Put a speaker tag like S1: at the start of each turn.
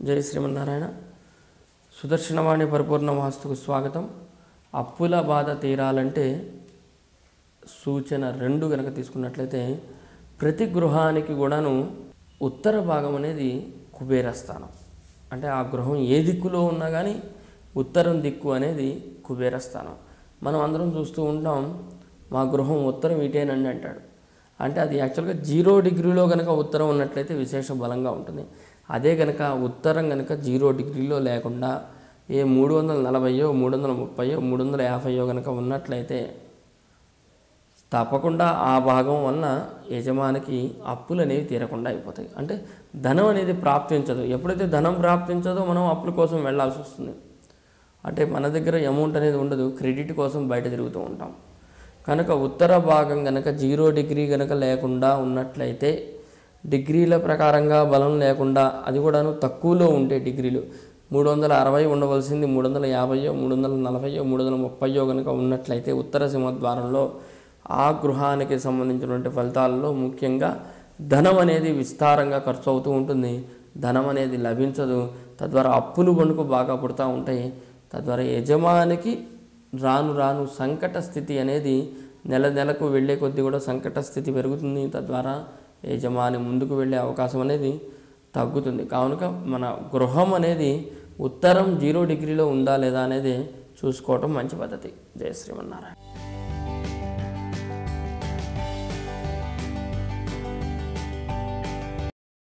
S1: జై శ్రీమన్నారాయణ. సుదర్శనవాణి పరిపూర్ణ వాస్తుకు స్వాగతం. అప్పుల బాధ తీరాలంటే సూచన 2 కనుక తీసుకున్నట్లయితే ప్రతి గృహానికి కూడాను ఉత్తర భాగం అనేది కుబేరస్థానం. అంటే ఆ గృహం ఏ దిక్కులో ఉన్నా కానీ ఉత్తరం దిక్కు అనేది కుబేరస్థానం. మనం అందరం చూస్తూ ఉంటాం, మా గృహం ఉత్తరం ఇటేనండి అంటాడు. అంటే అది యాక్చువల్గా 0 డిగ్రీలో కనుక ఉత్తరం ఉన్నట్లయితే విశేష బలంగా ఉంటుంది. అదే కనుక ఉత్తరం కనుక 0 డిగ్రీలో లేకుండా ఏ 340, 330, 350 కనుక ఉన్నట్లయితే తప్పకుండా ఆ భాగం వలన యజమానికి అప్పులు అనేవి తీరకుండా అయిపోతాయి. అంటే ధనం అనేది ప్రాప్తించదు. ఎప్పుడైతే ధనం ప్రాప్తించదో మనం అప్పుల కోసం వెళ్ళాల్సి వస్తుంది. అంటే మన దగ్గర అమౌంట్ అనేది ఉండదు, క్రెడిట్ కోసం బయట తిరుగుతూ ఉంటాం. కనుక ఉత్తర భాగం కనుక 0 డిగ్రీ కనుక లేకుండా ఉన్నట్లయితే, డిగ్రీల ప్రకారంగా బలం లేకుండా, అది కూడాను తక్కువలో ఉంటే డిగ్రీలు 360 ఉండవలసింది 350, 340, 330 కనుక ఉన్నట్లయితే ఉత్తర సింహద్వారంలో ఆ గృహానికి సంబంధించినటువంటి ఫలితాలలో ముఖ్యంగా ధనం అనేది విస్తారంగా ఖర్చు అవుతూ ఉంటుంది. ధనం అనేది లభించదు. తద్వారా అప్పులు వణుకు బాగా పుడతా ఉంటాయి. తద్వారా యజమానికి రాను రాను సంకట స్థితి అనేది నెల నెలకు వెళ్ళే కొద్దీ కూడా సంకట స్థితి పెరుగుతుంది. తద్వారా యజమాని ముందుకు వెళ్ళే అవకాశం అనేది తగ్గుతుంది. కావున మన గృహం అనేది ఉత్తరం 0 డిగ్రీలో ఉందా లేదా అనేది చూసుకోవటం మంచి పద్ధతి. జయ శ్రీమన్నారాయణ.